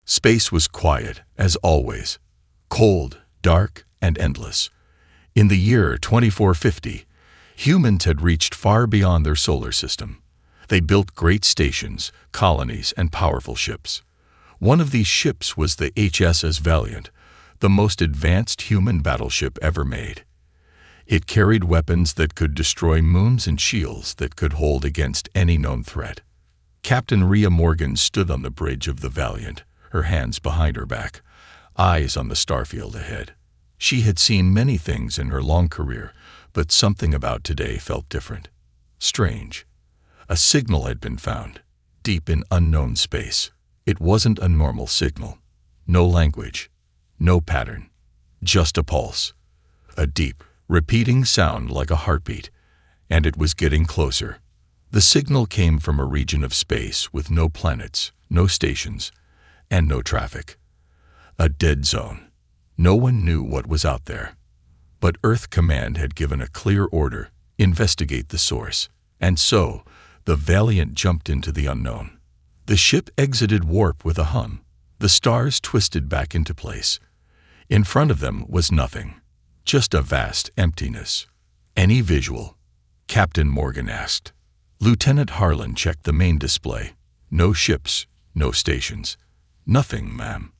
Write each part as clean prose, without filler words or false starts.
Space was quiet, as always. Cold, dark, and endless. In the year 2450, humans had reached far beyond their solar system. They built great stations, colonies, and powerful ships. One of these ships was the HSS Valiant, the most advanced human battleship ever made. It carried weapons that could destroy moons and shields that could hold against any known threat. Captain Rhea Morgan stood on the bridge of the Valiant, her hands behind her back, eyes on the starfield ahead. She had seen many things in her long career, but something about today felt different. Strange. A signal had been found, deep in unknown space. It wasn't a normal signal. No language, no pattern, just a pulse. A deep, repeating sound like a heartbeat, and it was getting closer. The signal came from a region of space with no planets, no stations, and no traffic. A dead zone. No one knew what was out there. But Earth Command had given a clear order: investigate the source. And so, the Valiant jumped into the unknown. The ship exited warp with a hum. The stars twisted back into place. In front of them was nothing. Just a vast emptiness. Any visual? Captain Morgan asked. Lieutenant Harlan checked the main display. No ships, no stations. Nothing, ma'am.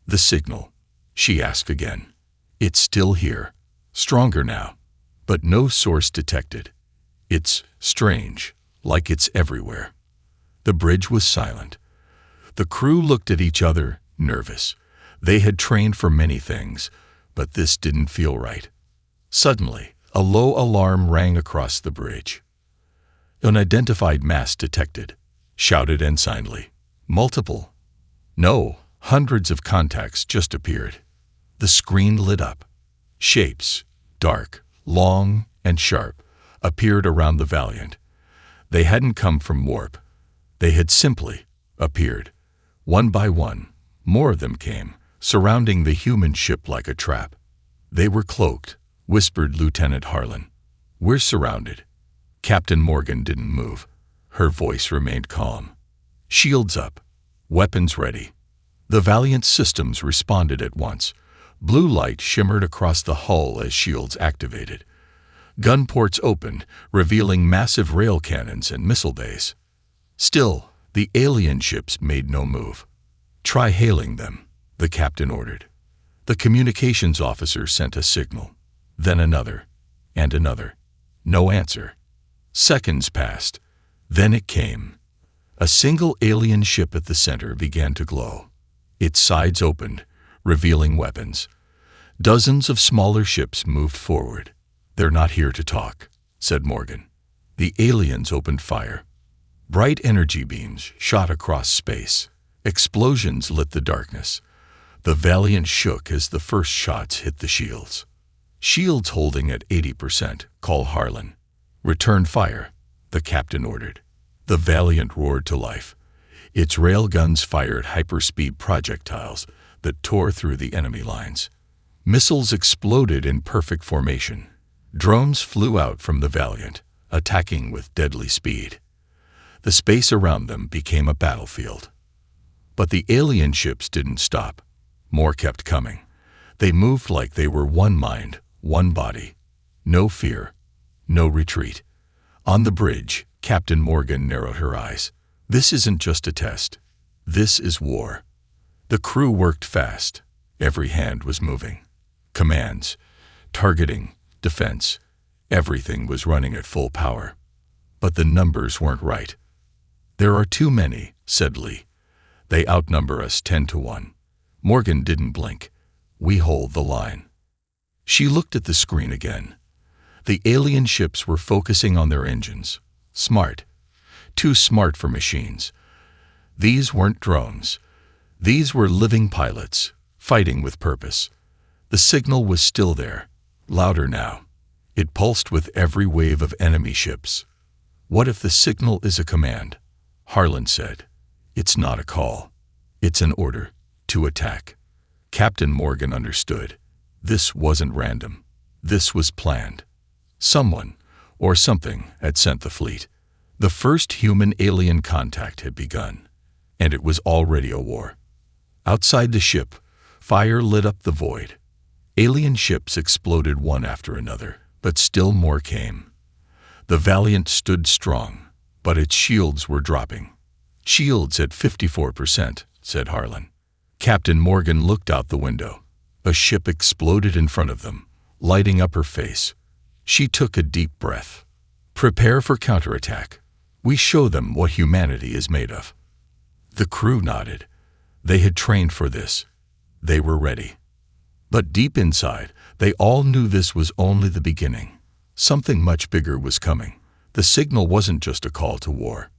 The signal? She asked again. It's still here. Stronger now. But no source detected. It's strange, like it's everywhere. The bridge was silent. The crew looked at each other, nervous. They had trained for many things, but this didn't feel right. Suddenly, a low alarm rang across the bridge. Unidentified mass detected, shouted ensignly. Multiple? No, hundreds of contacts just appeared. The screen lit up. Shapes, dark, long, and sharp, appeared around the Valiant. They hadn't come from warp. They had simply appeared. One by one, more of them came, surrounding the human ship like a trap. They were cloaked, whispered Lieutenant Harlan. We're surrounded. Captain Morgan didn't move. Her voice remained calm. Shields up. Weapons ready. The Valiant's systems responded at once. Blue light shimmered across the hull as shields activated. Gun ports opened, revealing massive rail cannons and missile bays. Still, the alien ships made no move. Try hailing them, the captain ordered. The communications officer sent a signal, then another, and another. No answer. Seconds passed. Then it came. A single alien ship at the center began to glow. Its sides opened, revealing weapons. Dozens of smaller ships moved forward. They're not here to talk, said Morgan. The aliens opened fire. Bright energy beams shot across space. Explosions lit the darkness. The Valiant shook as the first shots hit the shields. Shields holding at 80%, call Harlan. Return fire, the captain ordered. The Valiant roared to life. Its railguns fired hyperspeed projectiles that tore through the enemy lines. Missiles exploded in perfect formation. Drones flew out from the Valiant, attacking with deadly speed. The space around them became a battlefield. But the alien ships didn't stop. More kept coming. They moved like they were one mind, one body. No fear, no retreat. On the bridge, Captain Morgan narrowed her eyes. This isn't just a test. This is war. The crew worked fast. Every hand was moving. Commands, targeting, defense. Everything was running at full power. But the numbers weren't right. There are too many, said Lee. They outnumber us 10-1. Morgan didn't blink. We hold the line. She looked at the screen again. The alien ships were focusing on their engines. Smart. Too smart for machines. These weren't drones. These were living pilots, fighting with purpose. The signal was still there, louder now. It pulsed with every wave of enemy ships. What if the signal is a command? Harlan said. It's not a call. It's an order to attack. Captain Morgan understood. This wasn't random. This was planned. Someone, or something, had sent the fleet. The first human-alien contact had begun, and it was already a war. Outside the ship, fire lit up the void. Alien ships exploded one after another, but still more came. The Valiant stood strong, but its shields were dropping. "Shields at 54%, said Harlan. Captain Morgan looked out the window. A ship exploded in front of them, lighting up her face. She took a deep breath. "Prepare for counterattack. We show them what humanity is made of." The crew nodded. They had trained for this. They were ready. But deep inside, they all knew this was only the beginning. Something much bigger was coming. The signal wasn't just a call to war.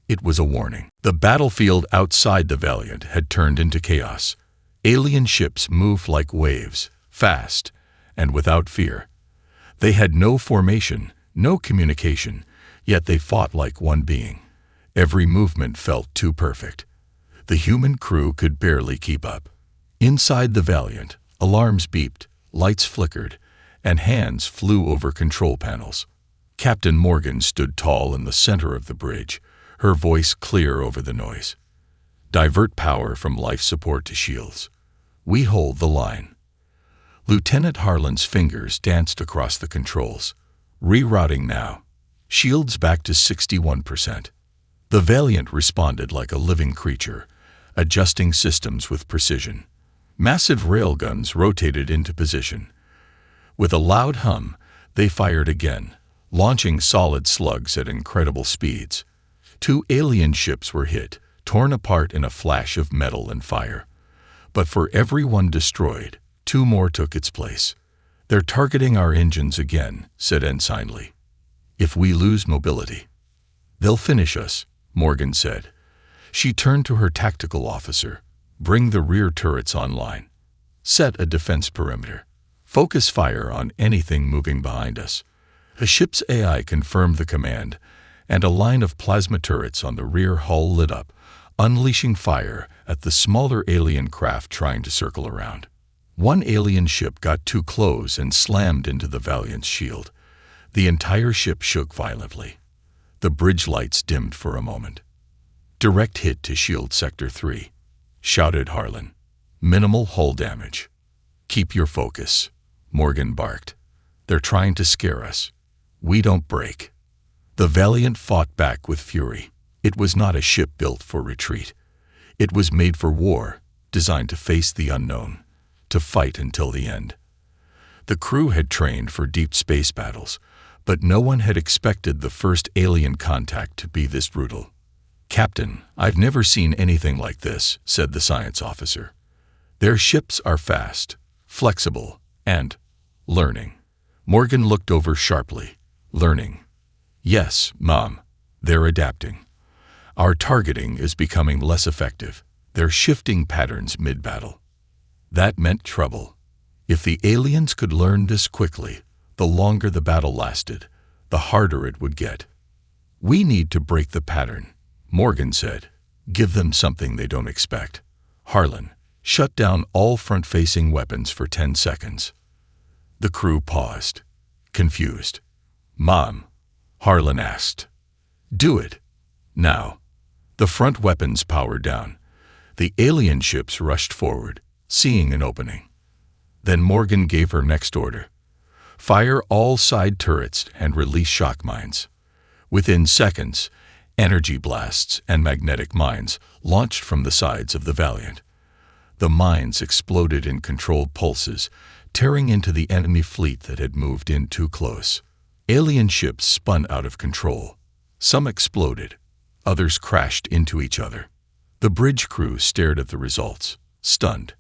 It was a warning. The battlefield outside the Valiant had turned into chaos. Alien ships moved like waves, fast, and without fear. They had no formation, no communication, yet they fought like one being. Every movement felt too perfect. The human crew could barely keep up. Inside the Valiant, alarms beeped, lights flickered, and hands flew over control panels. Captain Morgan stood tall in the center of the bridge, her voice clear over the noise. "Divert power from life support to shields. We hold the line." Lieutenant Harlan's fingers danced across the controls. "Rerouting now. Shields back to 61%. The Valiant responded like a living creature, adjusting systems with precision. Massive railguns rotated into position. With a loud hum, they fired again, launching solid slugs at incredible speeds. 2 alien ships were hit, torn apart in a flash of metal and fire. But for every one destroyed, 2 more took its place. "They're targeting our engines again," said Ensign Lee. "If we lose mobility, they'll finish us," Morgan said. She turned to her tactical officer. "Bring the rear turrets online. Set a defense perimeter. Focus fire on anything moving behind us." A ship's AI confirmed the command, and a line of plasma turrets on the rear hull lit up, unleashing fire at the smaller alien craft trying to circle around. One alien ship got too close and slammed into the Valiant's shield. The entire ship shook violently. The bridge lights dimmed for a moment. "Direct hit to shield sector 3, shouted Harlan. "Minimal hull damage." "Keep your focus," Morgan barked. "They're trying to scare us. We don't break." The Valiant fought back with fury. It was not a ship built for retreat. It was made for war, designed to face the unknown, to fight until the end. The crew had trained for deep space battles, but no one had expected the first alien contact to be this brutal. "Captain, I've never seen anything like this," said the science officer. "Their ships are fast, flexible, and learning." Morgan looked over sharply. "Learning? Yes, Mom. They're adapting. Our targeting is becoming less effective. They're shifting patterns mid-battle." That meant trouble. If the aliens could learn this quickly, the longer the battle lasted, the harder it would get. "We need to break the pattern," Morgan said. "Give them something they don't expect." "Harlan, shut down all front-facing weapons for 10 seconds. The crew paused, confused. "Mom," Harlan asked. "Do it. Now." The front weapons powered down. The alien ships rushed forward, seeing an opening. Then Morgan gave her next order. "Fire all side turrets and release shock mines." Within seconds, energy blasts and magnetic mines launched from the sides of the Valiant. The mines exploded in controlled pulses, tearing into the enemy fleet that had moved in too close. Alien ships spun out of control. Some exploded, others crashed into each other. The bridge crew stared at the results, stunned.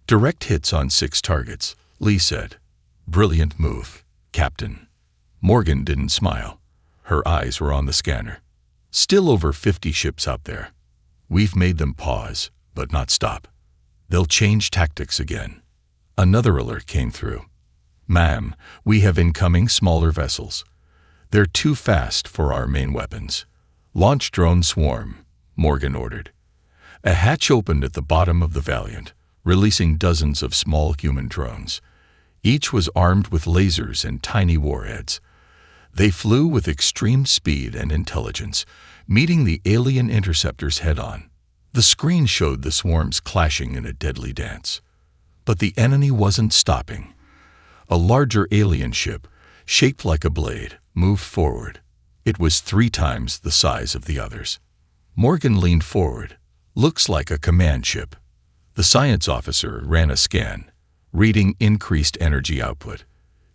"Direct hits on 6 targets," Lee said. "Brilliant move, Captain." Morgan didn't smile. Her eyes were on the scanner. "Still over 50 ships out there. We've made them pause, but not stop. They'll change tactics again." Another alert came through. "Ma'am, we have incoming smaller vessels. They're too fast for our main weapons. Launch drone swarm," Morgan ordered. A hatch opened at the bottom of the Valiant, releasing dozens of small human drones. Each was armed with lasers and tiny warheads. They flew with extreme speed and intelligence, meeting the alien interceptors head-on. The screen showed the swarms clashing in a deadly dance. But the enemy wasn't stopping. A larger alien ship, shaped like a blade, moved forward. It was 3 times the size of the others. Morgan leaned forward. Looks like a command ship. The science officer ran a scan, reading increased energy output.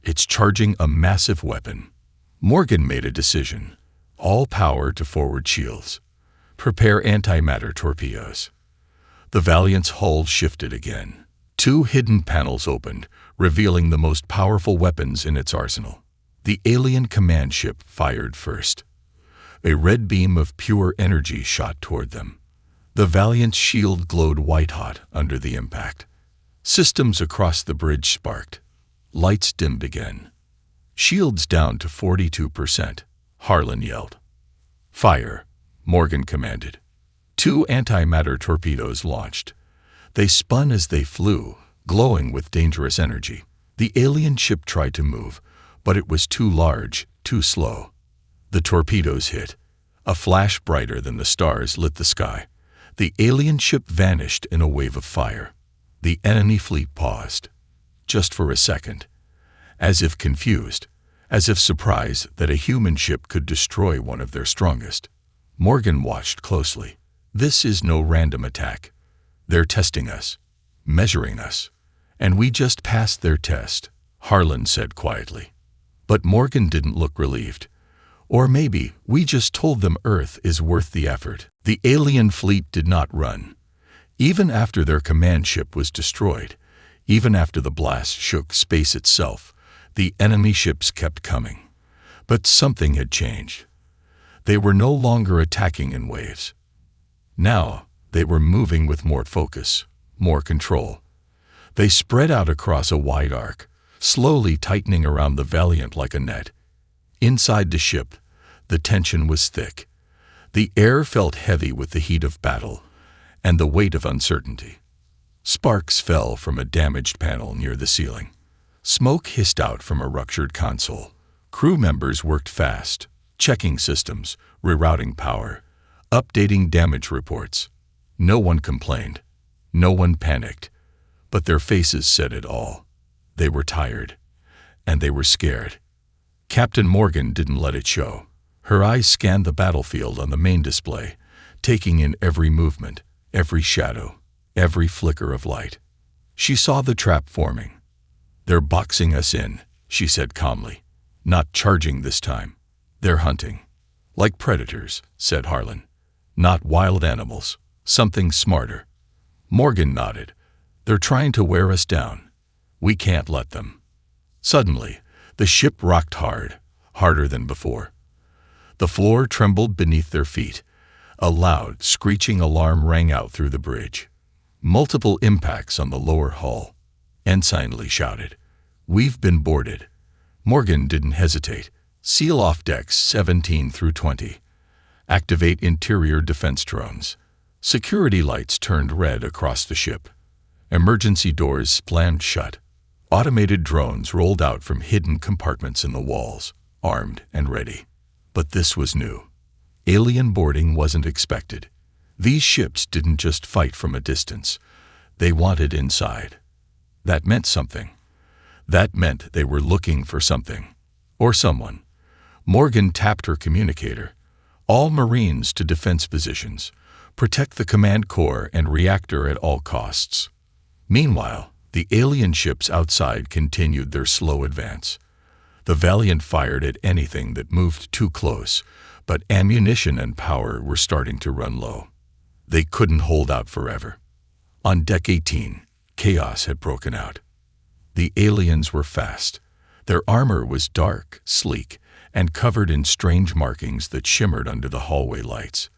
It's charging a massive weapon. Morgan made a decision. All power to forward shields. Prepare antimatter torpedoes. The Valiant's hull shifted again. 2 hidden panels opened, revealing the most powerful weapons in its arsenal. The alien command ship fired first. A red beam of pure energy shot toward them. The Valiant's shield glowed white-hot under the impact. Systems across the bridge sparked. Lights dimmed again. Shields down to 42%. Harlan yelled. Fire, Morgan commanded. 2 antimatter torpedoes launched. They spun as they flew, glowing with dangerous energy. The alien ship tried to move, but it was too large, too slow. The torpedoes hit. A flash brighter than the stars lit the sky. The alien ship vanished in a wave of fire. The enemy fleet paused. Just for a second. As if confused, as if surprised that a human ship could destroy one of their strongest. Morgan watched closely. This is no random attack. They're testing us, measuring us. And we just passed their test, Harlan said quietly. But Morgan didn't look relieved. Or maybe we just told them Earth is worth the effort. The alien fleet did not run. Even after their command ship was destroyed, even after the blast shook space itself, the enemy ships kept coming. But something had changed. They were no longer attacking in waves. Now, they were moving with more focus, more control. They spread out across a wide arc, slowly tightening around the Valiant like a net. Inside the ship, the tension was thick. The air felt heavy with the heat of battle and the weight of uncertainty. Sparks fell from a damaged panel near the ceiling. Smoke hissed out from a ruptured console. Crew members worked fast, checking systems, rerouting power, updating damage reports. No one complained. No one panicked. But their faces said it all. They were tired. And they were scared. Captain Morgan didn't let it show. Her eyes scanned the battlefield on the main display, taking in every movement, every shadow, every flicker of light. She saw the trap forming. They're boxing us in, she said calmly. Not charging this time. They're hunting. Like predators, said Harlan. Not wild animals. Something smarter. Morgan nodded. They're trying to wear us down. We can't let them. Suddenly, the ship rocked hard, harder than before. The floor trembled beneath their feet. A loud, screeching alarm rang out through the bridge. Multiple impacts on the lower hull. Ensign Lee shouted. We've been boarded. Morgan didn't hesitate. Seal off decks 17 through 20. Activate interior defense drones. Security lights turned red across the ship. Emergency doors slammed shut. Automated drones rolled out from hidden compartments in the walls, armed and ready. But this was new. Alien boarding wasn't expected. These ships didn't just fight from a distance. They wanted inside. That meant something. That meant they were looking for something. Or someone. Morgan tapped her communicator. All Marines to defense positions. Protect the command core and reactor at all costs. Meanwhile, the alien ships outside continued their slow advance. The Valiant fired at anything that moved too close, but ammunition and power were starting to run low. They couldn't hold out forever. On Deck 18, chaos had broken out. The aliens were fast. Their armor was dark, sleek, and covered in strange markings that shimmered under the hallway lights.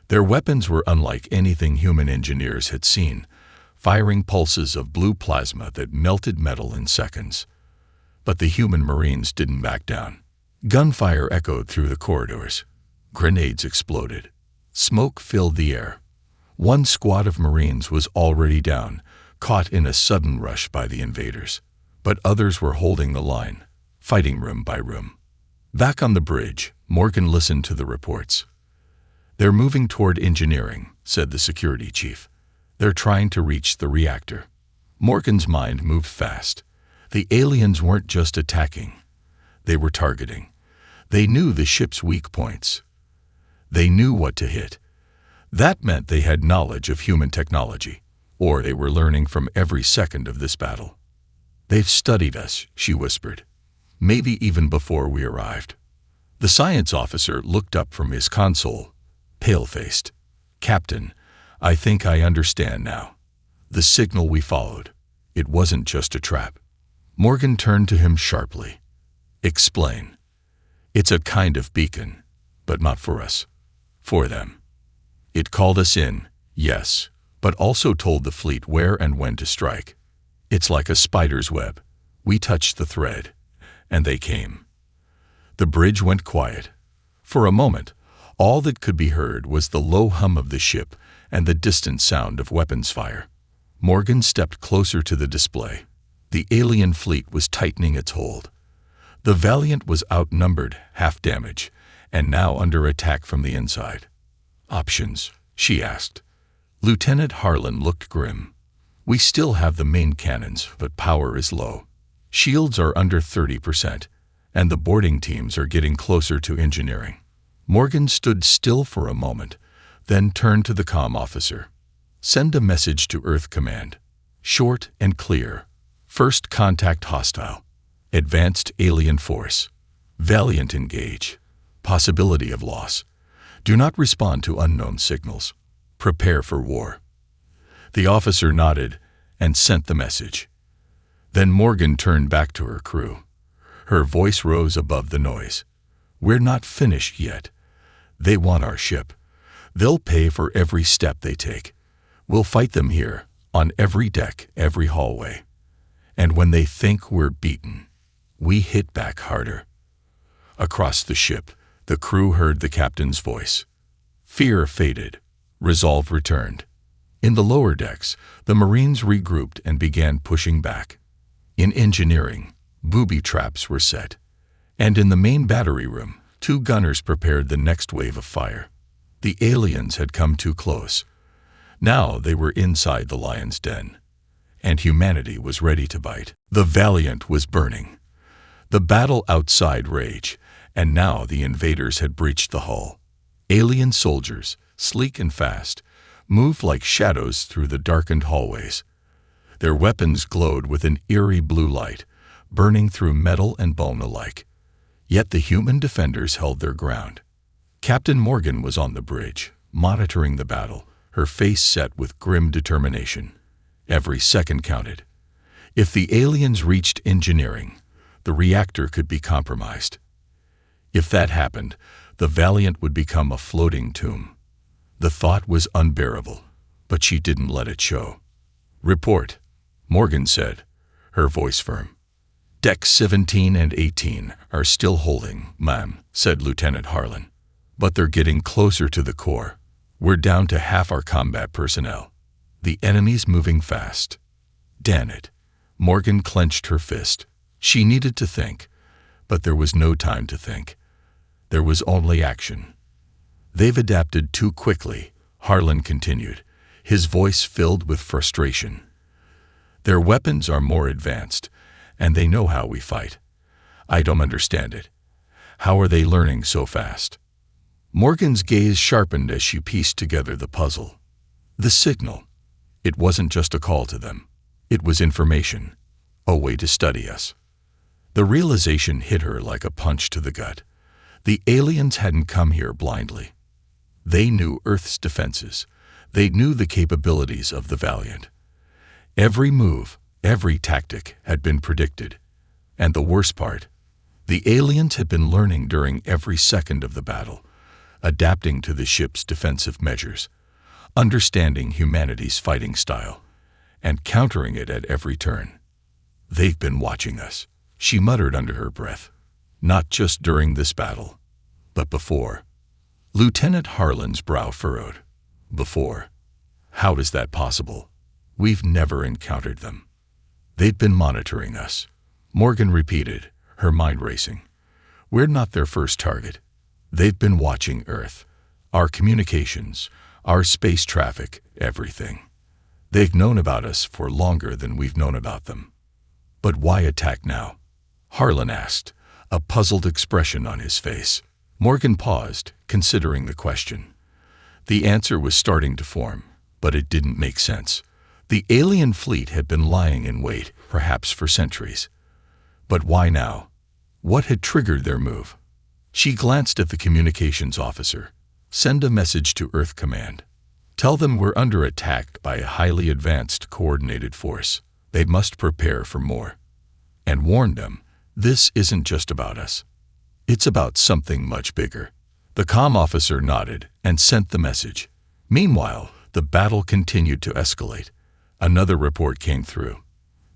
Their weapons were unlike anything human engineers had seen, firing pulses of blue plasma that melted metal in seconds. But the human Marines didn't back down. Gunfire echoed through the corridors. Grenades exploded. Smoke filled the air. One squad of Marines was already down, caught in a sudden rush by the invaders. But others were holding the line, fighting room by room. Back on the bridge, Morgan listened to the reports. "They're moving toward engineering," said the security chief. "They're trying to reach the reactor." Morgan's mind moved fast. The aliens weren't just attacking. They were targeting. They knew the ship's weak points. They knew what to hit. That meant they had knowledge of human technology, or they were learning from every second of this battle. "They've studied us," she whispered. "Maybe even before we arrived." The science officer looked up from his console, pale-faced. "Captain, I think I understand now. The signal we followed, it wasn't just a trap." Morgan turned to him sharply. "Explain." "It's a kind of beacon, but not for us. For them. It called us in, yes, but also told the fleet where and when to strike. It's like a spider's web. We touched the thread, and they came." The bridge went quiet. For a moment, all that could be heard was the low hum of the ship and the distant sound of weapons fire. Morgan stepped closer to the display. The alien fleet was tightening its hold. The Valiant was outnumbered, half damage, and now under attack from the inside. "Options?" she asked. Lieutenant Harlan looked grim. "We still have the main cannons, but power is low. Shields are under 30%, and the boarding teams are getting closer to engineering." Morgan stood still for a moment, then turned to the comm officer. "Send a message to Earth Command. Short and clear. First contact hostile. Advanced alien force. Valiant engage. Possibility of loss. Do not respond to unknown signals. Prepare for war." The officer nodded and sent the message. Then Morgan turned back to her crew. Her voice rose above the noise. "We're not finished yet. They want our ship. They'll pay for every step they take. We'll fight them here, on every deck, every hallway. And when they think we're beaten, we hit back harder." Across the ship, the crew heard the captain's voice. Fear faded. Resolve returned. In the lower decks, the Marines regrouped and began pushing back. In engineering, booby traps were set. And in the main battery room, 2 gunners prepared the next wave of fire. The aliens had come too close. Now they were inside the lion's den. And humanity was ready to bite. The Valiant was burning. The battle outside raged, and now the invaders had breached the hull. Alien soldiers, sleek and fast, moved like shadows through the darkened hallways. Their weapons glowed with an eerie blue light, burning through metal and bone alike. Yet the human defenders held their ground. Captain Morgan was on the bridge, monitoring the battle, her face set with grim determination. Every second counted. If the aliens reached engineering, the reactor could be compromised. If that happened, the Valiant would become a floating tomb. The thought was unbearable, but she didn't let it show. "Report," Morgan said, her voice firm. "Decks 17 and 18 are still holding, ma'am," said Lieutenant Harlan. "But they're getting closer to the core. We're down to half our combat personnel. The enemy's moving fast." "Damn it." Morgan clenched her fist. She needed to think, but there was no time to think. There was only action. "They've adapted too quickly," Harlan continued, his voice filled with frustration. "Their weapons are more advanced, and they know how we fight. I don't understand it. How are they learning so fast?" Morgan's gaze sharpened as she pieced together the puzzle. The signal. It wasn't just a call to them. It was information, a way to study us. The realization hit her like a punch to the gut. The aliens hadn't come here blindly. They knew Earth's defenses. They knew the capabilities of the Valiant. Every move, every tactic had been predicted. And the worst part, the aliens had been learning during every second of the battle, adapting to the ship's defensive measures, understanding humanity's fighting style, and countering it at every turn. "They've been watching us," she muttered under her breath. "Not just during this battle, but before." Lieutenant Harlan's brow furrowed. "Before? How is that possible? We've never encountered them." "They've been monitoring us," Morgan repeated, her mind racing. "We're not their first target. They've been watching Earth, our communications, our space traffic, everything. They've known about us for longer than we've known about them. But why attack now? Harlan asked, a puzzled expression on his face. Morgan paused, considering the question. The answer was starting to form, but it didn't make sense. The alien fleet had been lying in wait, perhaps for centuries. But why now? What had triggered their move? She glanced at the communications officer. Send a message to Earth Command. Tell them we're under attack by a highly advanced coordinated force. They must prepare for more. And warn them, this isn't just about us. It's about something much bigger. The comm officer nodded and sent the message. Meanwhile, the battle continued to escalate. Another report came through.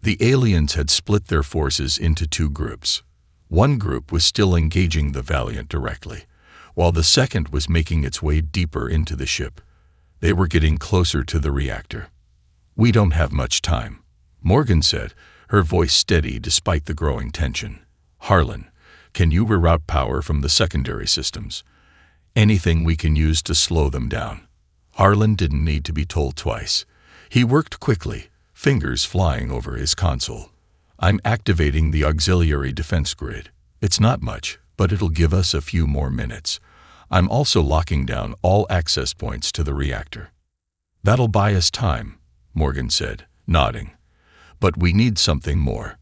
The aliens had split their forces into two groups. One group was still engaging the Valiant directly, while the second was making its way deeper into the ship. They were getting closer to the reactor. We don't have much time, Morgan said, her voice steady despite the growing tension. Harlan, can you reroute power from the secondary systems? Anything we can use to slow them down. Harlan didn't need to be told twice. He worked quickly, fingers flying over his console. I'm activating the auxiliary defense grid. It's not much, but it'll give us a few more minutes. I'm also locking down all access points to the reactor. That'll buy us time, Morgan said, nodding. But we need something more.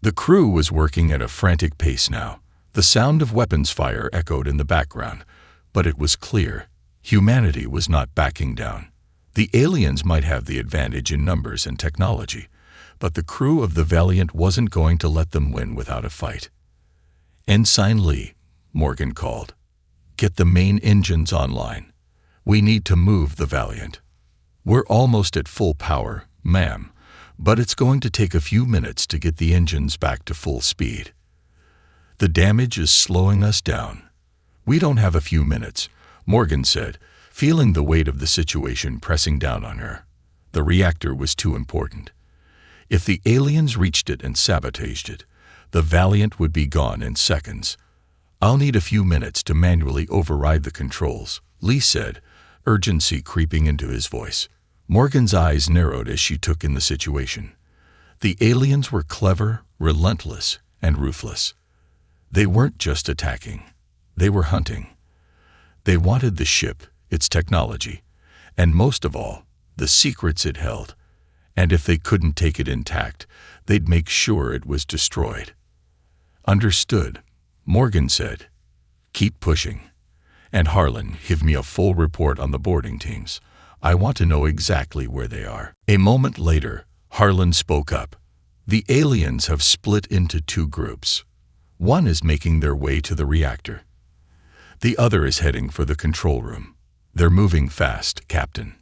The crew was working at a frantic pace now. The sound of weapons fire echoed in the background, but it was clear. Humanity was not backing down. The aliens might have the advantage in numbers and technology, but the crew of the Valiant wasn't going to let them win without a fight. Ensign Lee, Morgan called. Get the main engines online. We need to move the Valiant. We're almost at full power, ma'am, but it's going to take a few minutes to get the engines back to full speed. The damage is slowing us down. We don't have a few minutes, Morgan said, feeling the weight of the situation pressing down on her. The reactor was too important. If the aliens reached it and sabotaged it, the Valiant would be gone in seconds. I'll need a few minutes to manually override the controls, Lee said, urgency creeping into his voice. Morgan's eyes narrowed as she took in the situation. The aliens were clever, relentless, and ruthless. They weren't just attacking. They were hunting. They wanted the ship, its technology, and most of all, the secrets it held. And if they couldn't take it intact, they'd make sure it was destroyed. Understood, Morgan said. Keep pushing. And Harlan, give me a full report on the boarding teams. I want to know exactly where they are. A moment later, Harlan spoke up. The aliens have split into two groups. One is making their way to the reactor. The other is heading for the control room. They're moving fast, Captain.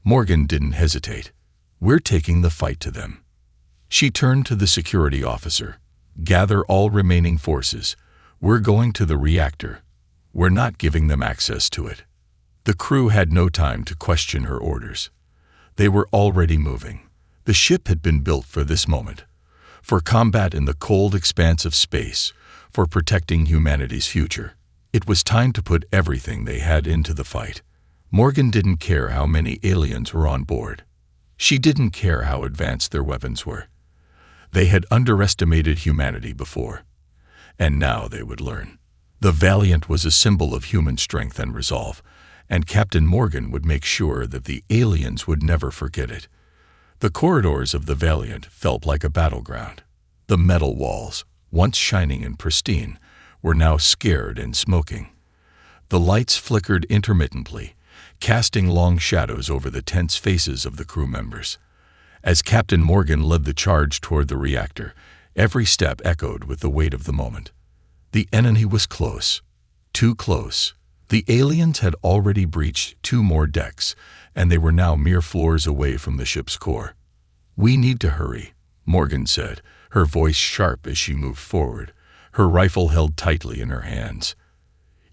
Morgan didn't hesitate. We're taking the fight to them. She turned to the security officer. Gather all remaining forces. We're going to the reactor. We're not giving them access to it. The crew had no time to question her orders. They were already moving. The ship had been built for this moment. For combat in the cold expanse of space. For protecting humanity's future. It was time to put everything they had into the fight. Morgan didn't care how many aliens were on board. She didn't care how advanced their weapons were. They had underestimated humanity before, and now they would learn. The Valiant was a symbol of human strength and resolve, and Captain Morgan would make sure that the aliens would never forget it. The corridors of the Valiant felt like a battleground. The metal walls, once shining and pristine, were now scared and smoking. The lights flickered intermittently, casting long shadows over the tense faces of the crew members. As Captain Morgan led the charge toward the reactor, every step echoed with the weight of the moment. The enemy was close, too close. The aliens had already breached 2 more decks, and they were now mere floors away from the ship's core. We need to hurry, Morgan said, her voice sharp as she moved forward, her rifle held tightly in her hands.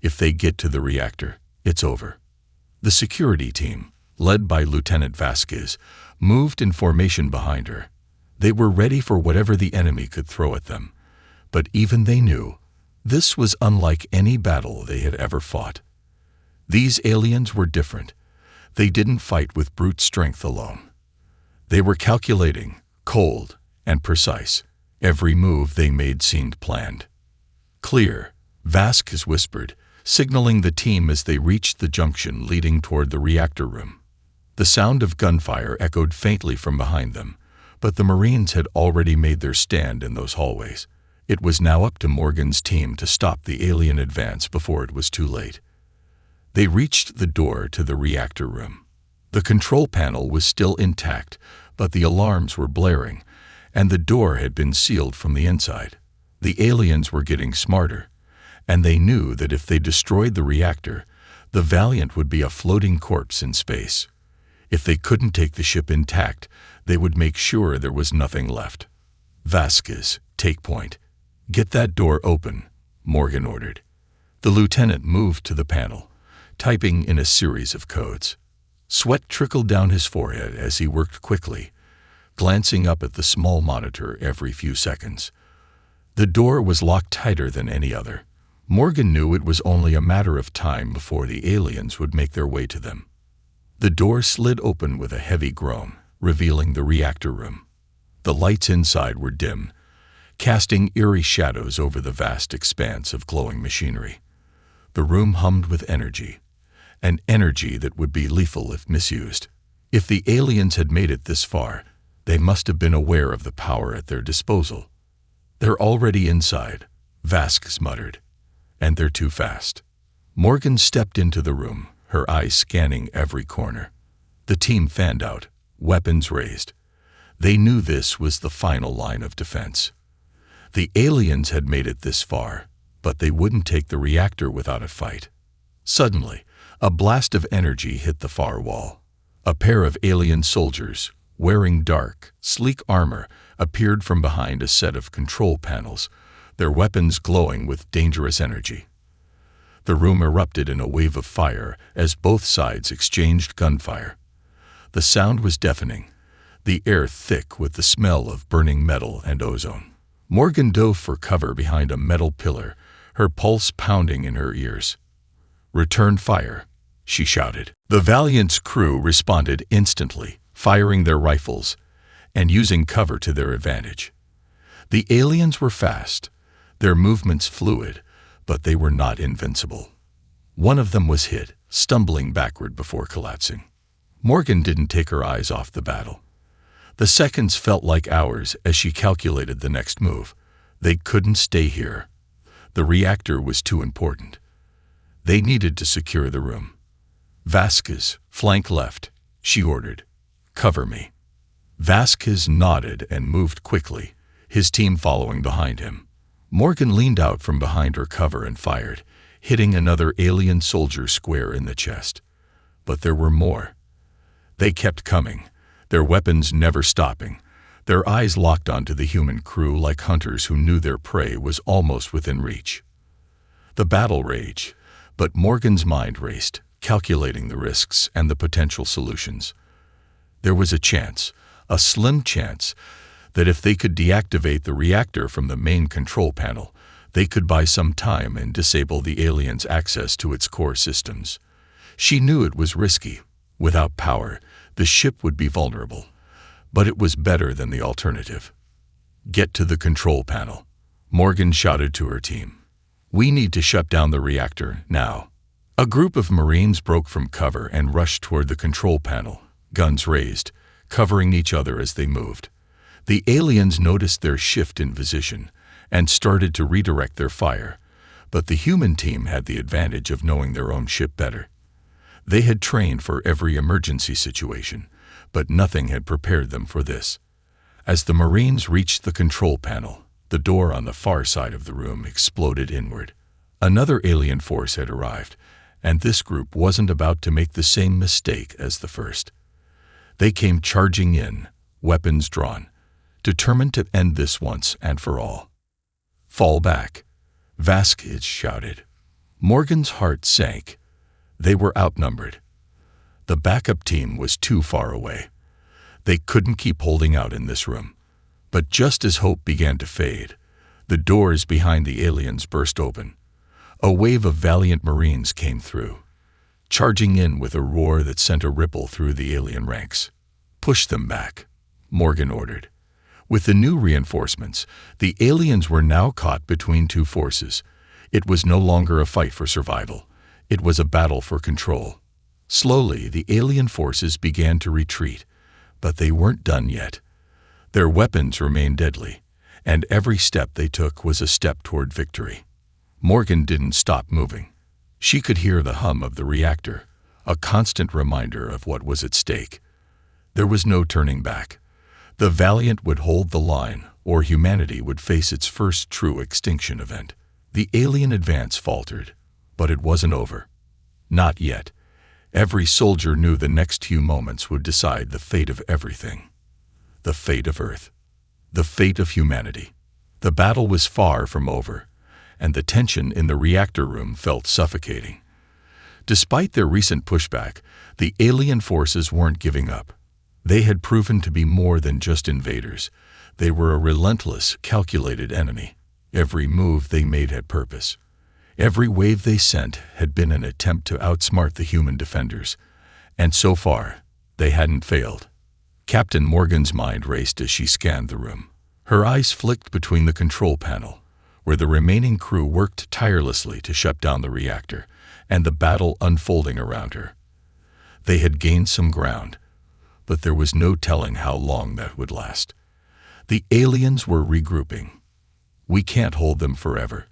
If they get to the reactor, it's over. The security team, led by Lieutenant Vasquez, moved in formation behind her. They were ready for whatever the enemy could throw at them. But even they knew, this was unlike any battle they had ever fought. These aliens were different. They didn't fight with brute strength alone. They were calculating, cold, and precise. Every move they made seemed planned. "Clear," Vasquez whispered, signaling the team as they reached the junction leading toward the reactor room. The sound of gunfire echoed faintly from behind them, but the Marines had already made their stand in those hallways. It was now up to Morgan's team to stop the alien advance before it was too late. They reached the door to the reactor room. The control panel was still intact, but the alarms were blaring, and the door had been sealed from the inside. The aliens were getting smarter, and they knew that if they destroyed the reactor, the Valiant would be a floating corpse in space. If they couldn't take the ship intact, they would make sure there was nothing left. "Vasquez, take point. Get that door open," Morgan ordered. The lieutenant moved to the panel, typing in a series of codes. Sweat trickled down his forehead as he worked quickly, glancing up at the small monitor every few seconds. The door was locked tighter than any other. Morgan knew it was only a matter of time before the aliens would make their way to them. The door slid open with a heavy groan, revealing the reactor room. The lights inside were dim, casting eerie shadows over the vast expanse of glowing machinery. The room hummed with energy, an energy that would be lethal if misused. If the aliens had made it this far, they must have been aware of the power at their disposal. "They're already inside," Vasquez muttered, "and they're too fast." Morgan stepped into the room, her eyes scanning every corner. The team fanned out, weapons raised. They knew this was the final line of defense. The aliens had made it this far, but they wouldn't take the reactor without a fight. Suddenly, a blast of energy hit the far wall. A pair of alien soldiers, wearing dark, sleek armor, appeared from behind a set of control panels, their weapons glowing with dangerous energy. The room erupted in a wave of fire as both sides exchanged gunfire. The sound was deafening, the air thick with the smell of burning metal and ozone. Morgan dove for cover behind a metal pillar, her pulse pounding in her ears. "Return fire," she shouted. The Valiant's crew responded instantly, firing their rifles and using cover to their advantage. The aliens were fast, their movements fluid, but they were not invincible. One of them was hit, stumbling backward before collapsing. Morgan didn't take her eyes off the battle. The seconds felt like hours as she calculated the next move. They couldn't stay here. The reactor was too important. They needed to secure the room. "Vasquez, flank left," she ordered. "Cover me." Vasquez nodded and moved quickly, his team following behind him. Morgan leaned out from behind her cover and fired, hitting another alien soldier square in the chest. But there were more. They kept coming, their weapons never stopping, their eyes locked onto the human crew like hunters who knew their prey was almost within reach. The battle raged, but Morgan's mind raced, calculating the risks and the potential solutions. There was a chance, a slim chance, that if they could deactivate the reactor from the main control panel, they could buy some time and disable the aliens' access to its core systems. She knew it was risky. Without power, the ship would be vulnerable. But it was better than the alternative. "Get to the control panel," Morgan shouted to her team. "We need to shut down the reactor now." A group of Marines broke from cover and rushed toward the control panel, guns raised, covering each other as they moved. The aliens noticed their shift in position and started to redirect their fire, but the human team had the advantage of knowing their own ship better. They had trained for every emergency situation, but nothing had prepared them for this. As the Marines reached the control panel, the door on the far side of the room exploded inward. Another alien force had arrived, and this group wasn't about to make the same mistake as the first. They came charging in, weapons drawn, determined to end this once and for all. "Fall back," Vasquez shouted. Morgan's heart sank. They were outnumbered. The backup team was too far away. They couldn't keep holding out in this room. But just as hope began to fade, the doors behind the aliens burst open. A wave of valiant Marines came through. charging in with a roar that sent a ripple through the alien ranks. "Push them back," Morgan ordered. With the new reinforcements, the aliens were now caught between two forces. It was no longer a fight for survival. It was a battle for control. Slowly, the alien forces began to retreat, but they weren't done yet. Their weapons remained deadly, and every step they took was a step toward victory. Morgan didn't stop moving. She could hear the hum of the reactor, a constant reminder of what was at stake. There was no turning back. The Valiant would hold the line, or humanity would face its first true extinction event. The alien advance faltered, but it wasn't over. Not yet. Every soldier knew the next few moments would decide the fate of everything. The fate of Earth. The fate of humanity. The battle was far from over, and the tension in the reactor room felt suffocating. Despite their recent pushback, the alien forces weren't giving up. They had proven to be more than just invaders. They were a relentless, calculated enemy. Every move they made had purpose. Every wave they sent had been an attempt to outsmart the human defenders. And so far, they hadn't failed. Captain Morgan's mind raced as she scanned the room. Her eyes flicked between the control panel, where the remaining crew worked tirelessly to shut down the reactor, and the battle unfolding around her. They had gained some ground, but there was no telling how long that would last. The aliens were regrouping. "We can't hold them forever,"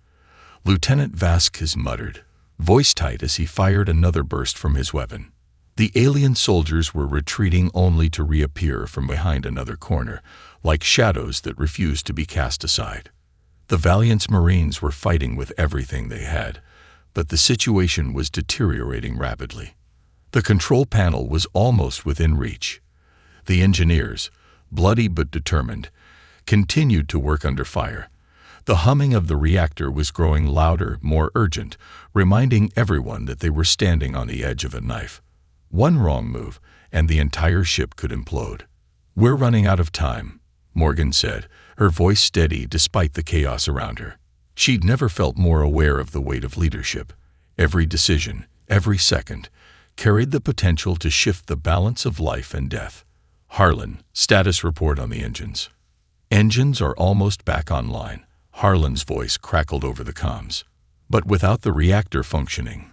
Lieutenant Vasquez muttered, voice tight as he fired another burst from his weapon. The alien soldiers were retreating only to reappear from behind another corner, like shadows that refused to be cast aside. The Valiant's Marines were fighting with everything they had, but the situation was deteriorating rapidly. The control panel was almost within reach. The engineers, bloody but determined, continued to work under fire. The humming of the reactor was growing louder, more urgent, reminding everyone that they were standing on the edge of a knife. One wrong move, and the entire ship could implode. "We're running out of time," Morgan said, her voice steady despite the chaos around her. She'd never felt more aware of the weight of leadership. Every decision, every second, carried the potential to shift the balance of life and death. "Harlan, status report on the engines." "Engines are almost back online," Harlan's voice crackled over the comms. "But without the reactor functioning,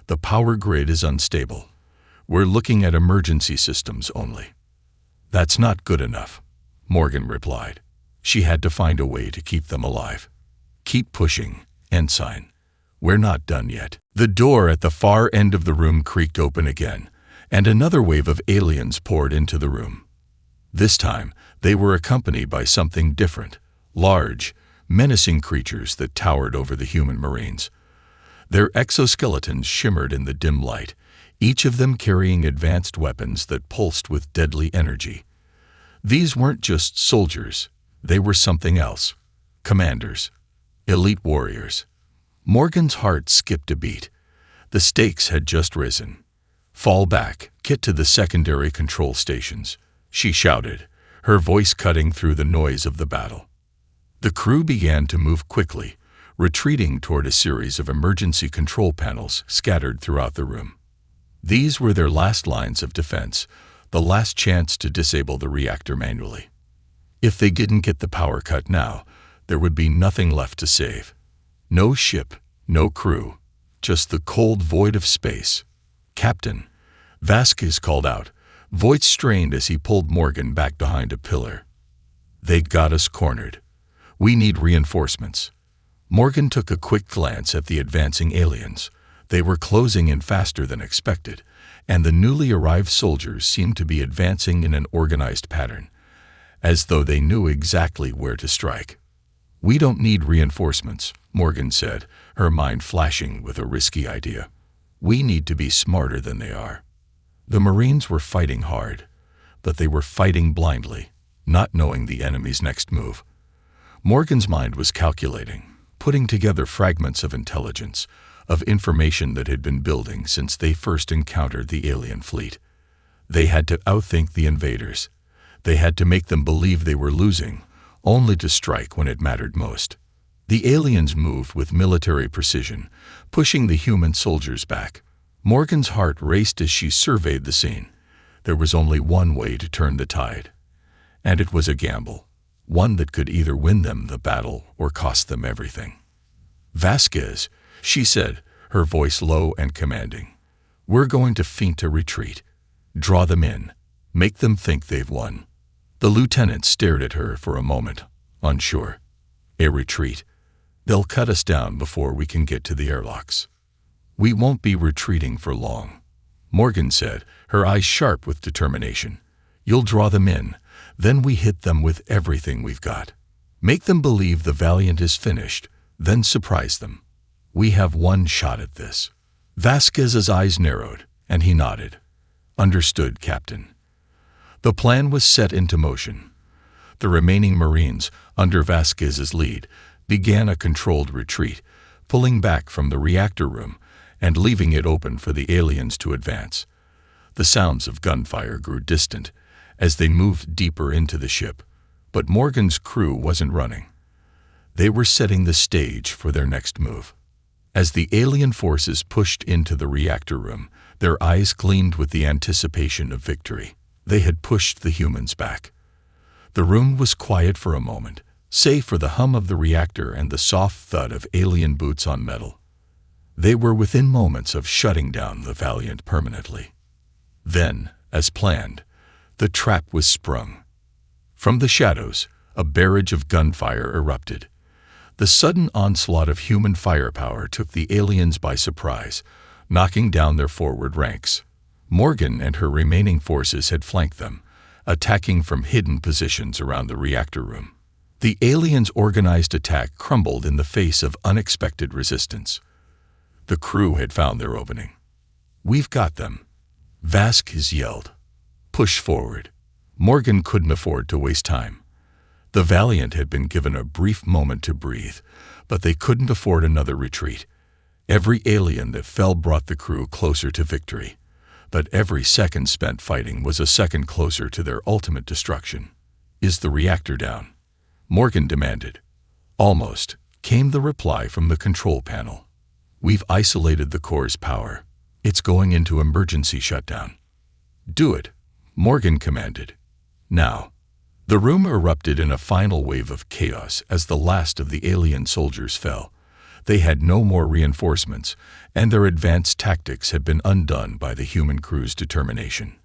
the power grid is unstable. We're looking at emergency systems only." "That's not good enough," Morgan replied. She had to find a way to keep them alive. "Keep pushing, Ensign. We're not done yet." The door at the far end of the room creaked open again, and another wave of aliens poured into the room. This time, they were accompanied by something different, large, menacing creatures that towered over the human Marines. Their exoskeletons shimmered in the dim light, each of them carrying advanced weapons that pulsed with deadly energy. These weren't just soldiers, they were something else. Commanders. Elite warriors. Morgan's heart skipped a beat. The stakes had just risen. "Fall back, get to the secondary control stations," she shouted, her voice cutting through the noise of the battle. The crew began to move quickly, retreating toward a series of emergency control panels scattered throughout the room. These were their last lines of defense, the last chance to disable the reactor manually. If they didn't get the power cut now, there would be nothing left to save. No ship, no crew, just the cold void of space. "Captain," Vasquez called out, voice strained as he pulled Morgan back behind a pillar. "They got us cornered. We need reinforcements." Morgan took a quick glance at the advancing aliens. They were closing in faster than expected, and the newly arrived soldiers seemed to be advancing in an organized pattern, as though they knew exactly where to strike. "We don't need reinforcements," Morgan said, her mind flashing with a risky idea. "We need to be smarter than they are." The Marines were fighting hard, but they were fighting blindly, not knowing the enemy's next move. Morgan's mind was calculating, putting together fragments of intelligence, of information that had been building since they first encountered the alien fleet. They had to outthink the invaders. They had to make them believe they were losing, only to strike when it mattered most. The aliens moved with military precision, pushing the human soldiers back. Morgan's heart raced as she surveyed the scene. There was only one way to turn the tide, and it was a gamble, one that could either win them the battle or cost them everything. "Vasquez," she said, her voice low and commanding, "we're going to feint a retreat. Draw them in. Make them think they've won." The lieutenant stared at her for a moment, unsure. "A retreat? They'll cut us down before we can get to the airlocks." "We won't be retreating for long," Morgan said, her eyes sharp with determination. "You'll draw them in, then we hit them with everything we've got. Make them believe the Valiant is finished, then surprise them. We have one shot at this." Vasquez's eyes narrowed, and he nodded. "Understood, Captain." The plan was set into motion. The remaining Marines, under Vasquez's lead, began a controlled retreat, pulling back from the reactor room and leaving it open for the aliens to advance. The sounds of gunfire grew distant as they moved deeper into the ship, but Morgan's crew wasn't running. They were setting the stage for their next move. As the alien forces pushed into the reactor room, their eyes gleamed with the anticipation of victory. They had pushed the humans back. The room was quiet for a moment, save for the hum of the reactor and the soft thud of alien boots on metal. They were within moments of shutting down the Valiant permanently. Then, as planned, the trap was sprung. From the shadows, a barrage of gunfire erupted. The sudden onslaught of human firepower took the aliens by surprise, knocking down their forward ranks. Morgan and her remaining forces had flanked them, attacking from hidden positions around the reactor room. The aliens' organized attack crumbled in the face of unexpected resistance. The crew had found their opening. "We've got them," Vasquez yelled. "Push forward." Morgan couldn't afford to waste time. The Valiant had been given a brief moment to breathe, but they couldn't afford another retreat. Every alien that fell brought the crew closer to victory, but every second spent fighting was a second closer to their ultimate destruction. "Is the reactor down?" Morgan demanded. "Almost," came the reply from the control panel. "We've isolated the core's power. It's going into emergency shutdown." "Do it," Morgan commanded. Now. The room erupted in a final wave of chaos as the last of the alien soldiers fell. They had no more reinforcements, and their advanced tactics had been undone by the human crew's determination.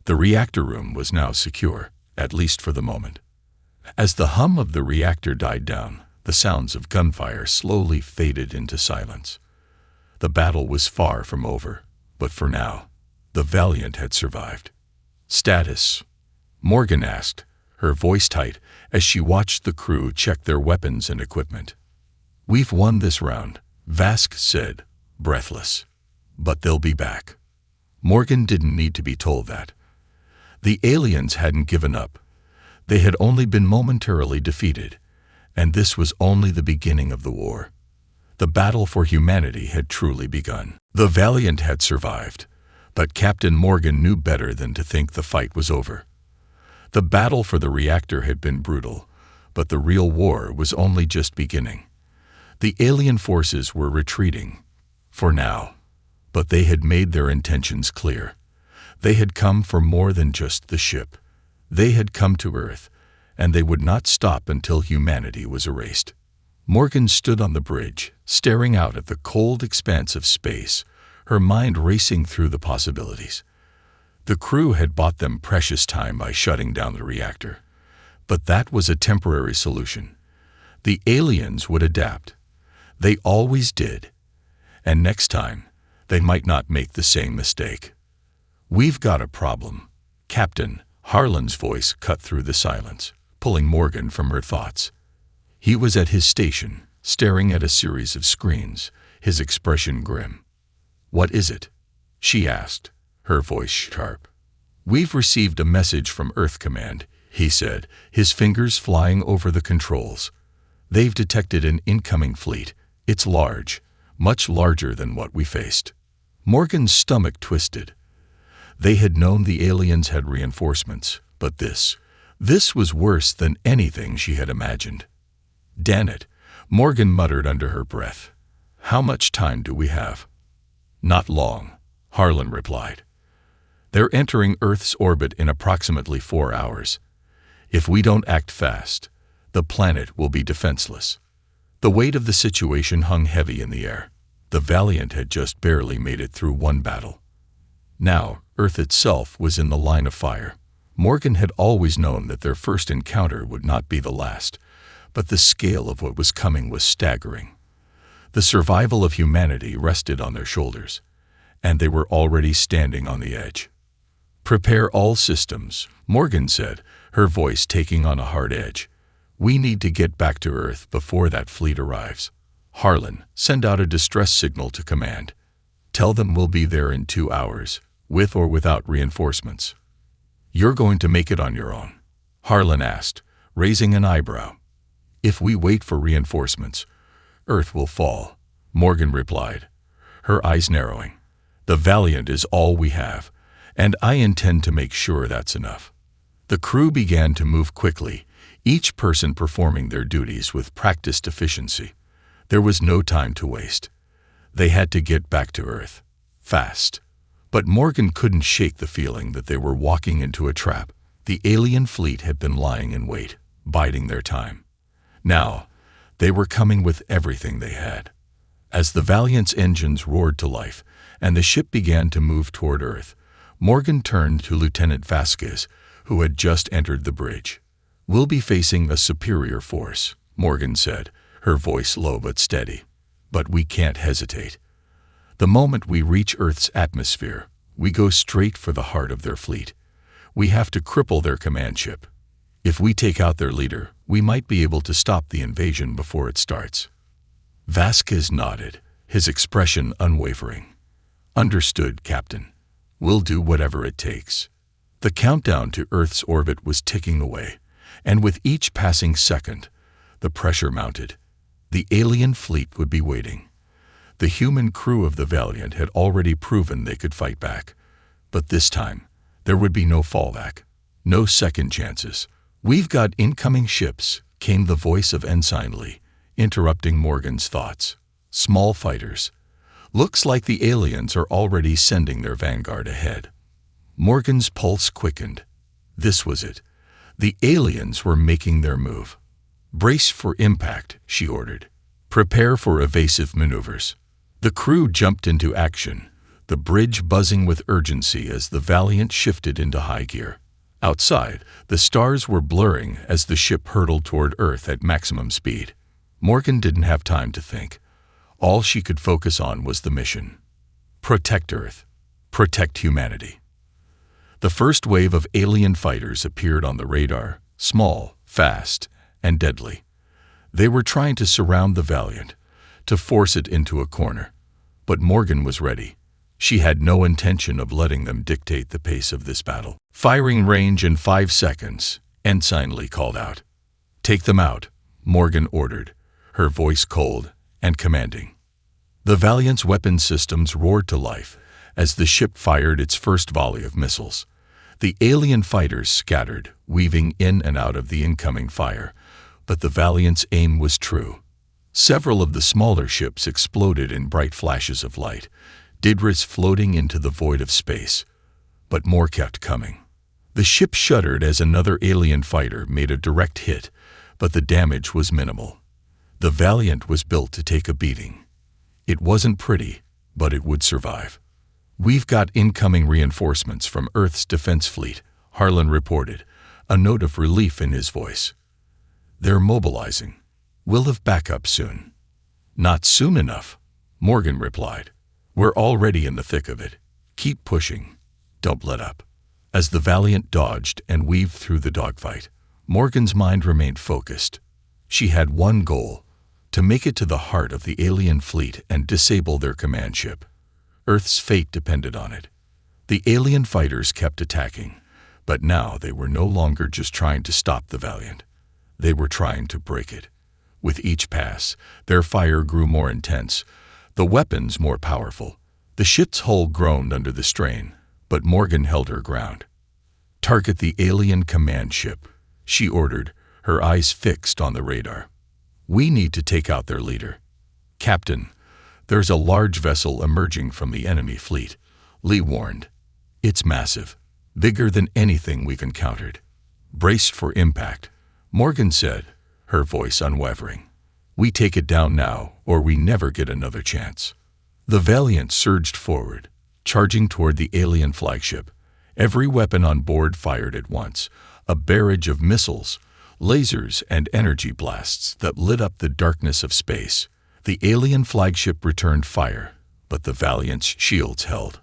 The reactor room was now secure, at least for the moment. As the hum of the reactor died down, the sounds of gunfire slowly faded into silence. The battle was far from over, but for now, the Valiant had survived. "Status?" Morgan asked, her voice tight as she watched the crew check their weapons and equipment. "We've won this round," Vasquez said, breathless. "But they'll be back." Morgan didn't need to be told that. The aliens hadn't given up. They had only been momentarily defeated, and this was only the beginning of the war. The battle for humanity had truly begun. The Valiant had survived, but Captain Morgan knew better than to think the fight was over. The battle for the reactor had been brutal, but the real war was only just beginning. The alien forces were retreating, for now, but they had made their intentions clear. They had come for more than just the ship. They had come to Earth, and they would not stop until humanity was erased. Morgan stood on the bridge, staring out at the cold expanse of space, her mind racing through the possibilities. The crew had bought them precious time by shutting down the reactor, but that was a temporary solution. The aliens would adapt. They always did, and next time, they might not make the same mistake. "We've got a problem, Captain," Harlan's voice cut through the silence, pulling Morgan from her thoughts. He was at his station, staring at a series of screens, his expression grim. "What is it?" she asked, her voice sharp. "We've received a message from Earth Command," he said, his fingers flying over the controls. "They've detected an incoming fleet. It's large, much larger than what we faced." Morgan's stomach twisted. They had known the aliens had reinforcements, but this was worse than anything she had imagined. "Damn it," Morgan muttered under her breath. "How much time do we have?" "Not long," Harlan replied. "They're entering Earth's orbit in approximately 4 hours. If we don't act fast, the planet will be defenseless." The weight of the situation hung heavy in the air. The Valiant had just barely made it through one battle. Now, Earth itself was in the line of fire. Morgan had always known that their first encounter would not be the last, but the scale of what was coming was staggering. The survival of humanity rested on their shoulders, and they were already standing on the edge. "Prepare all systems," Morgan said, her voice taking on a hard edge. "We need to get back to Earth before that fleet arrives. Harlan, send out a distress signal to command. Tell them we'll be there in 2 hours, with or without reinforcements." "You're going to make it on your own?" Harlan asked, raising an eyebrow. "If we wait for reinforcements, Earth will fall," Morgan replied, her eyes narrowing. "The Valiant is all we have, and I intend to make sure that's enough." The crew began to move quickly, each person performing their duties with practiced efficiency. There was no time to waste. They had to get back to Earth, fast. But Morgan couldn't shake the feeling that they were walking into a trap. The alien fleet had been lying in wait, biding their time. Now, they were coming with everything they had. As the Valiant's engines roared to life and the ship began to move toward Earth, Morgan turned to Lieutenant Vasquez, who had just entered the bridge. "We'll be facing a superior force," Morgan said, her voice low but steady. "But we can't hesitate. The moment we reach Earth's atmosphere, we go straight for the heart of their fleet. We have to cripple their command ship. If we take out their leader, we might be able to stop the invasion before it starts." Vasquez nodded, his expression unwavering. "Understood, Captain. We'll do whatever it takes." The countdown to Earth's orbit was ticking away, and with each passing second, the pressure mounted. The alien fleet would be waiting. The human crew of the Valiant had already proven they could fight back, but this time, there would be no fallback, no second chances. "We've got incoming ships," came the voice of Ensign Lee, interrupting Morgan's thoughts. "Small fighters. Looks like the aliens are already sending their vanguard ahead." Morgan's pulse quickened. This was it. The aliens were making their move. "Brace for impact," she ordered. "Prepare for evasive maneuvers." The crew jumped into action, the bridge buzzing with urgency as the Valiant shifted into high gear. Outside, the stars were blurring as the ship hurtled toward Earth at maximum speed. Morgan didn't have time to think. All she could focus on was the mission. Protect Earth. Protect humanity. The first wave of alien fighters appeared on the radar, small, fast, and deadly. They were trying to surround the Valiant, to force it into a corner. But Morgan was ready. She had no intention of letting them dictate the pace of this battle. "Firing range in 5 seconds, Ensign Lee called out. "Take them out," Morgan ordered, her voice cold and commanding. The Valiant's weapon systems roared to life as the ship fired its first volley of missiles. The alien fighters scattered, weaving in and out of the incoming fire, but the Valiant's aim was true. Several of the smaller ships exploded in bright flashes of light, debris floating into the void of space. But more kept coming. The ship shuddered as another alien fighter made a direct hit, but the damage was minimal. The Valiant was built to take a beating. It wasn't pretty, but it would survive. "We've got incoming reinforcements from Earth's defense fleet," Harlan reported, a note of relief in his voice. "They're mobilizing. We'll have backup soon." "Not soon enough," Morgan replied. "We're already in the thick of it. Keep pushing. Don't let up." As the Valiant dodged and weaved through the dogfight, Morgan's mind remained focused. She had one goal: to make it to the heart of the alien fleet and disable their command ship. Earth's fate depended on it. The alien fighters kept attacking, but now they were no longer just trying to stop the Valiant. They were trying to break it. With each pass, their fire grew more intense, the weapons more powerful. The ship's hull groaned under the strain, but Morgan held her ground. "Target the alien command ship," she ordered, her eyes fixed on the radar. "We need to take out their leader." "Captain, there's a large vessel emerging from the enemy fleet, Lee warned. It's massive, bigger than anything we've encountered. Braced for impact, Morgan said, her voice unwavering. We take it down now, or we never get another chance. The Valiant surged forward, charging toward the alien flagship. Every weapon on board fired at once, a barrage of missiles, lasers, and energy blasts that lit up the darkness of space. The alien flagship returned fire, but the Valiant's shields held.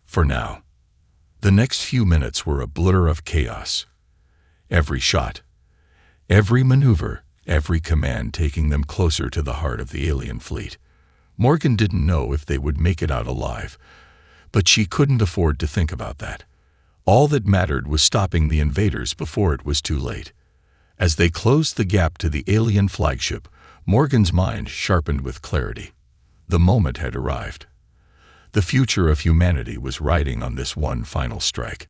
For now. The next few minutes were a blur of chaos. Every shot, every maneuver, every command taking them closer to the heart of the alien fleet. Morgan didn't know if they would make it out alive, but she couldn't afford to think about that. All that mattered was stopping the invaders before it was too late. As they closed the gap to the alien flagship, Morgan's mind sharpened with clarity. The moment had arrived. The future of humanity was riding on this one final strike.